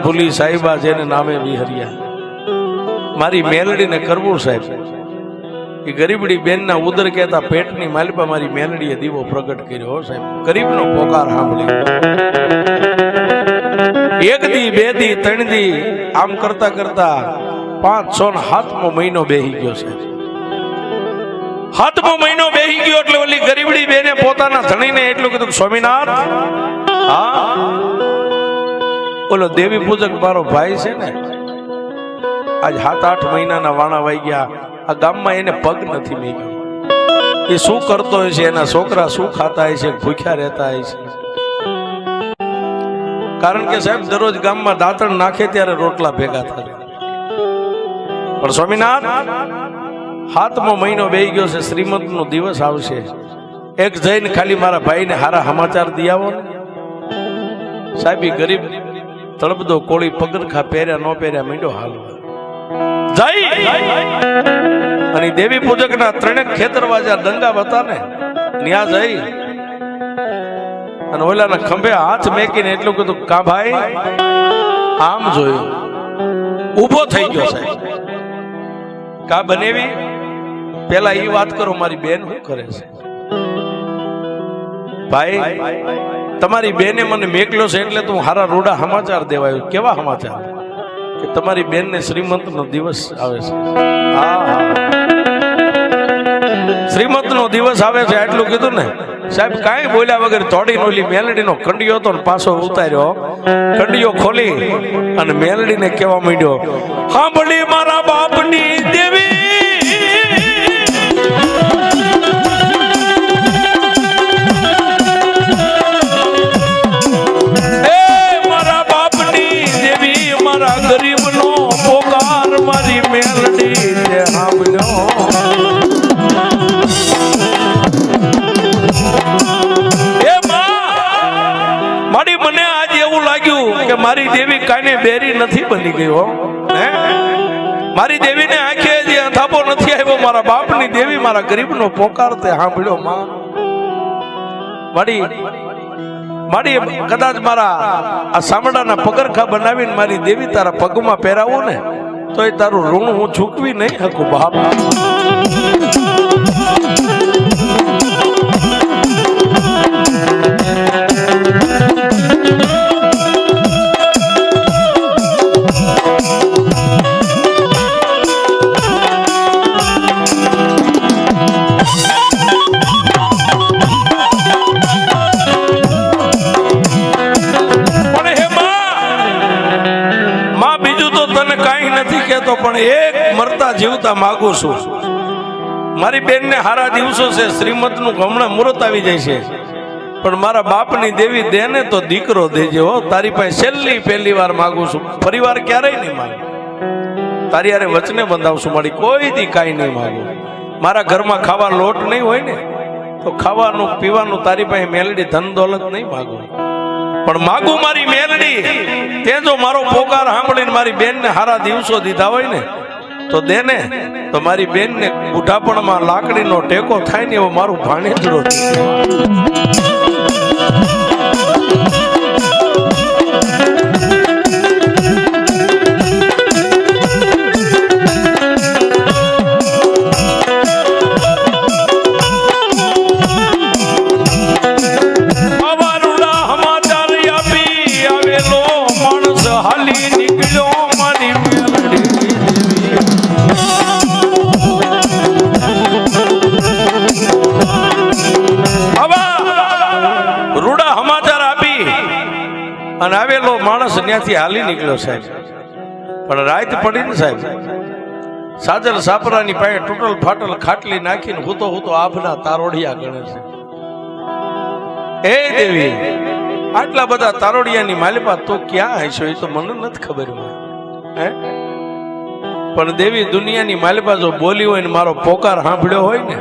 ભૂલી સાહેબા જેને નામે વિહર્યા. મારી મેલડીને કરવું સાહેબ, એ ગરીબડી બેનના ઉદર કહેતા પેટની માલપા મારી મેલડીએ દીવો પ્રગટ કર્યો સાહેબ. ગરીબનો પોકાર સાંભળી એક દી, બે દી, ત્રણ દી આમ કરતા કરતા 5, 6 ને 7મો મહિનો બેહી ગયો સાહેબ. 7મો મહિનો બેહી ગયો એટલે ઓલી ગરીબડી બેને પોતાના ધણીને એટલું કીધું, સ્વામિનાથ, હા ઓલો દેવી પૂજક મારો ભાઈ છે ને, આજ 7-8 મહિનાના વાણા વાઈ ગયા, આ ગામમાં એને પગ નથી મેક્યો. એ શું કરતો હોય છે, એના છોકરા શું ખાતા હોય છે, ભૂખ્યા રહેતા હોય છે. કારણ કે સાહેબ દરરોજ ગામમાં દાંતણ નાખે ત્યારે રોટલા ભેગા થાય. પણ સ્વામિનાથ, 7મો મહિનો બેહી ગયો છે, શ્રીમંતનો દિવસ આવશે, એક જઈને ખાલી મારા ભાઈને હારા સમાચાર દી આવો ને. સાહેબ એ ગરીબ તળપદો કોળી પગરખા પહેર્યા ન પહેર્યા મીંડો હાલવા અને દેવી પૂજક ના 3 ખેતરવાજા દંગા બતા ને ત્યાં જઈ અને ઓલાના ખંભે હાથ મેકીને એટલું કીધું, કા ભાઈ આમ જોયું, ઊભો થઈ ગયો સાહેબ. કા બનેવી, પેલા એ વાત કરો, મારી બેન શું કરે છે? ભાઈ તમારી બેને મને મેકલો છે એટલે તું હારા રૂડા સમાચાર દેવાયો. કેવા સમાચાર? કે તમારી બેન ને શ્રીમંત નો દિવસ આવે છે. હા, શ્રીમંત નો દિવસ આવે છે એટલું કીધું ને સાહેબ. કાંઈ બોલ્યા વગર થોડી નોલી મેલડીનો કંડિયો તો પાછો ઉતાર્યો, કંડિયો ખોલી અને મેલડીને કહેવા માંડ્યો, સાંભળી મારા બાપની દેવી, ગરીબનો પોકાર મારી મેલડી તે સાંભળ્યો. એ મારી મને આજ એવું લાગ્યું કે મારી દેવી કાને બેરી નથી બની ગઈ. મારી દેવીને આંખે જે અંધાપો નથી આવ્યો. મારા બાપની દેવી મારા ગરીબનો પોકાર તે સાંભળ્યો. મારી કદાચ મારા આ સામડાના પગરખા બનાવીને મારી દેવી તારા પગમાં પહેરાવું ને તો એ તારું ઋણ હું ચૂકવી નહીં શકું બાપ. પણ એક મરતા જીવતા માંગુ છું. મારી બેનને હારા દિવસો છે, શ્રીમંત નું હમણાં મુહૂર્ત આવી જાય છે, પણ મારા બાપની દેવી દેને તો દીકરો દેજે હો. તારી પાસે પહેલી વાર માંગુ છું, ફરીવાર ક્યારેય નહીં માંગુ. તારી હારે વચને બંધાવશું, મારી કોઈ દી કાંઈ નહીં માંગુ. મારા ઘરમાં ખાવા લોટ નહીં હોય ને તો ખાવાનું પીવાનું તારી પાસે મેલડી ધન દોલત નહીં માંગુ, પણ માગુ મારી મેલડી તે જો મારો પોકાર સાંભળીને મારી બેનને હારા દિવસો દીધા હોય ને તો દેને, તો મારી બેનને બુઢાપણમાં લાકડીનો ટેકો થાય ને એવો મારું ભાણેજડો. અને આવેલો માણસ ત્યાંથી હાલી નીકળ્યો સાહેબ. પણ રાત પડીને સાહેબ સાજર સાપરાની પાસે તૂટલ ફાટલ ખાટલી નાખીને હું તો આભના તારોડિયા ગણે છે. એ દેવી, આટલા બધા તારોડિયાની માલિપા તો ક્યાં હશો એ તો મને નથી ખબર. પણ દેવી દુનિયાની માલિપા જો બોલી હોય ને મારો પોકાર સાંભળ્યો હોય ને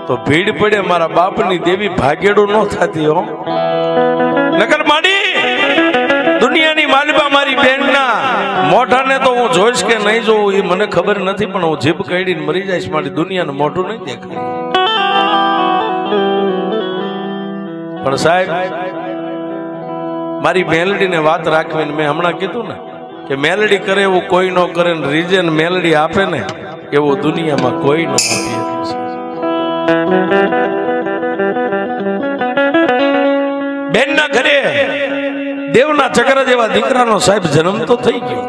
તો ભીડ પડે. મારા બાપની દેવી ભાગેડું ન થતી હો. નકર માડી દુનિયાની માલિપા મારી બેનના મોઢાને તો હું જોઈશ કે નહીં જોઉં એ મને ખબર નથી, પણ હું જીભ કાઢીને મરી જઈશ. મારી દુનિયાનું મોઢું નહીં દેખાય. પણ સાહેબ મારી મેલડીને વાત રાખવી ને મેં હમણાં કીધું ને કે મેલડી કરે એવું કોઈ ન કરે ને રીઝન મેલડી આપે ને એવું દુનિયામાં કોઈ ન આપી શકે. બેનના ઘરે દેવના ચક્ર જેવા દીકરાનો સાહેબ જન્મ તો થઈ ગયો,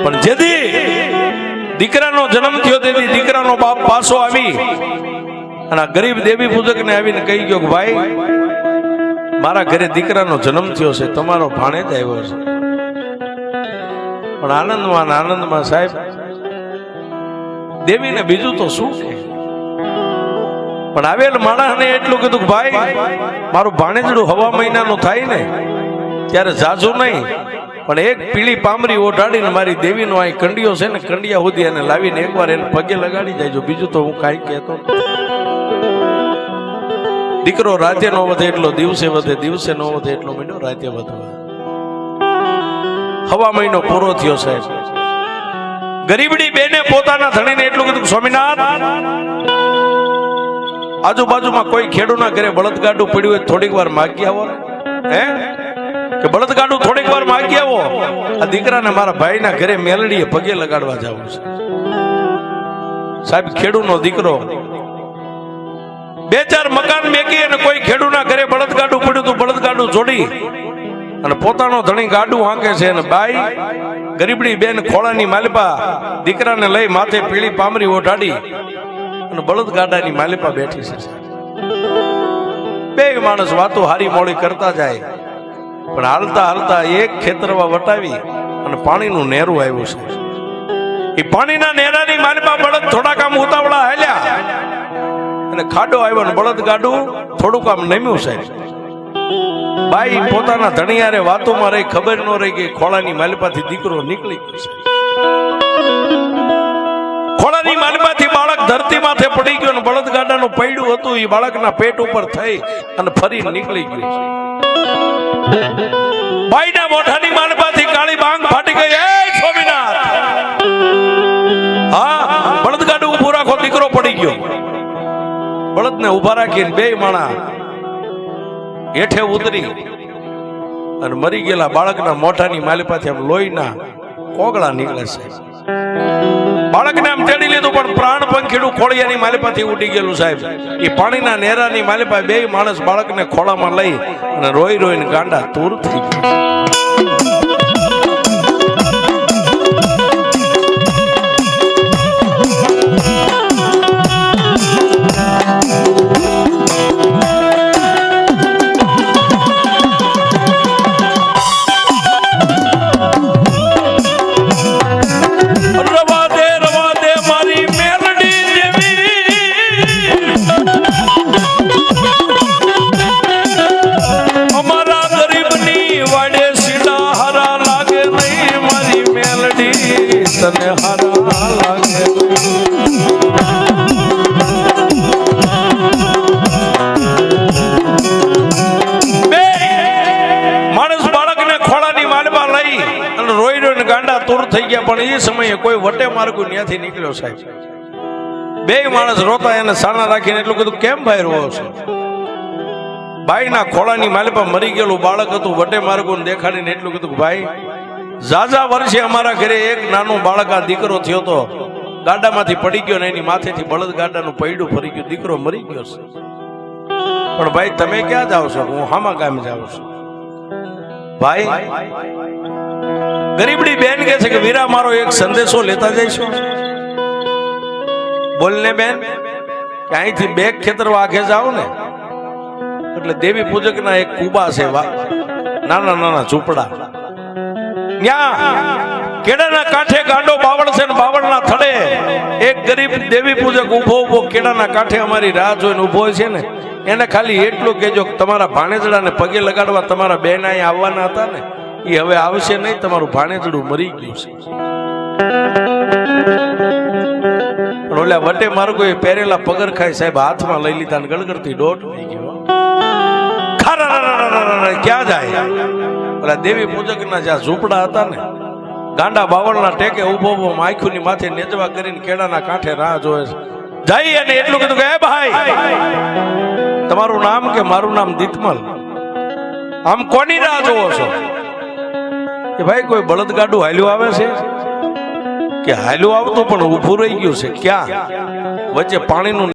પણ જેથી દીકરાનો જન્મ થયો તેથી દીકરાનો બાપ પાછો આવી અને ગરીબ દેવી પૂજકને આવીને કહી ગયો કે ભાઈ મારા ઘરે દીકરાનો જન્મ થયો છે, તમારો ભાણેજ આવ્યો છે. પણ આનંદમાં સાહેબ દેવીને બીજું તો શું કે, પણ આવેલ માણસને એટલું કીધું કે ભાઈ મારું ભાણેજડું હવા મહિનાનું થાય ને ત્યારે જાજુ નહીં, પણ એક પીળી પામરી ઓઢાડીને મારી દેવીનો આ કંડિયો છે ને કંડિયા સુધી એને લાવીને એકવાર એને પગે લગાડી જાય. બીજું તો હું કાંઈ કહેતો. દીકરો રાતે નો વધે એટલો દિવસે વધે, દિવસે નો વધે એટલો મહિનો રાતે વધવા. હવા મહિનો પૂરો થયો સાહેબ. ગરીબડી બેને પોતાના ધણીને એટલું કીધું સ્વામિનાથ આજુબાજુમાં કોઈ ખેડૂના ઘરે બળદગાડું પડ્યું હોય થોડીક વાર માગી આવો હે કે બળદગાડું થોડીક વાર માગી આવો. આ દીકરાને મારા ભાઈના ઘરે મેલડીએ પગે લગાડવા જવું છે. સાહેબ ખેડૂનો દીકરો બે ચાર મકાન મેકી અને કોઈ ખેડૂના ઘરે બળદગાડું પડ્યું તો બળદગાડું જોડી અને પોતાનો ધણી ગાડું હાંકે છે અને બાઈ ગરીબડી બેન ખોળાની માલિપા દીકરાને લઈ માથે પીળી પામરી ઓઢાડી અને બળદગાડાની માલિપા બેઠી છે. બે માણસ વાતો હારી મોડી કરતા જાય, પણ હાલતા હાલતા એક ખેતરમાં વટાવી અને પાણીનું નેરું આવ્યું છે. એ પાણીના નેરાની માલિપા બળદ થોડાક આમ ઉતાવળા હાલ્યા અને ખાડો આવ્યો ને બળદ ગાડું થોડુંક આમ નમ્યું છે. બાઈ પોતાના ધણિયારે વાતોમાં રહી, ખબર ન રહી કે ખોળાની માલિપાથી દીકરો નીકળી ગયો છે. ખોળાની માલિપાથી બાળક ધરતી માથે પડી ગયો ને બળદ ગાડાનું પૈડું હતું એ બાળકના પેટ ઉપર થઈ અને ફરી નીકળી ગયું છે. બાઈના મોઢાની માલિપાથી કાળી બાંગ ફાટી ગઈ. એ સ્વામિનાથ, હા બળદ ગાડું ઊભું રાખો, દીકરો પડી ગયો. બળદને ઉભા રાખીને બે માણા હેઠે ઉતરી અને મરી ગયેલા બાળકના મોઢાની માલિપાથી આમ લોહીના કોગળા નીકળે છે. બાળકને આમ તેડી લીધું પણ પ્રાણ પંખીડું ખોળિયાની માલિપાથી ઉડી ગયેલું સાહેબ. એ પાણીના નેરાની માલિપા બે માણસ બાળકને ખોળામાં લઈ અને રોઈ રોઈને ગાંડા તૂર થઈ ગયા. તને હારા લાગે બે માણસ બાળકને ખોળાની માલમાં લઈ અને રોઈ રોઈને ગાંડા તૂર થઈ ગયા. પણ એ સમયે કોઈ વટે માર્ગુ ત્યાંથી નીકળ્યો સાહેબ. બે માણસ રોતા એને સાના રાખીને એટલું કીધું કેમ ભાઈ રોવો છો? બાઈના ખોળાની માલપા મરી ગયેલું બાળક હતું. વટે માર્ગુ દેખાડીને એટલું કીધું ભાઈ ઝાઝા વર્ષે અમારા ઘરે એક નાનો બાળક આ દીકરો થયો તો ગાડામાંથી પડી ગયો ને એની માથેથી બળદ ગાડાનું પૈડું ફરી ગયું, દીકરો મરી ગયો છે. પણ ભાઈ તમે ક્યાં જાવ છો? હું હામા ગામ જાઉં છું. ભાઈ ગરીબડી બેન કહે છે કે વીરા મારો એક સંદેશો લેતા જઈશું. બોલને બેન કે અહીંથી બે ખેતર વાઘે જાઓ ને એટલે દેવી પૂજકના એક કુબા છે, નાના નાના ઝૂંપડા. કેડાના કાંઠે ગાંડો બાવળ છે ને બાવળના થડે એક ગરીબ દેવી પૂજક ઉભો ઉભો કેડાના કાંઠે અમારી રાહ જોઈને ઉભો છે ને એને ખાલી એટલું કહેજો કે તમારા ભાણેજડાને પગે લગાડવા તમારા બેન અહીં આવવાના હતા ને એ હવે આવશે નહીં, તમારું ભાણેજડું મરી ગયું છે. પણ ઓલા વટે માર્ગો એ પહેરેલા પગરખાઈ સાહેબ હાથમાં લઈ લીધા ને ગળગળતી દોઢ થઈ ગયો. ક્યાં જાય? ઓલા દેવી પૂજકના જ્યાં ઝૂંપડા હતા ને ગાંડા બાવળના ટેકે ઉભો ઉભો માખુની માથે નેજવા કરીને કેડાના કાંઠે રાહ જોવે છે. જઈ અને એટલું કીધું કે એ ભાઈ તમારું નામ કે? મારું નામ દીતમલ. આમ કોની રાહ જોવો છો કે ભાઈ કોઈ બળદગાડું હાલ્યું આવે છે કે હાલ્યું આવતું પણ ઊભું રહી ગયું છે ક્યાં વચ્ચે પાણીનું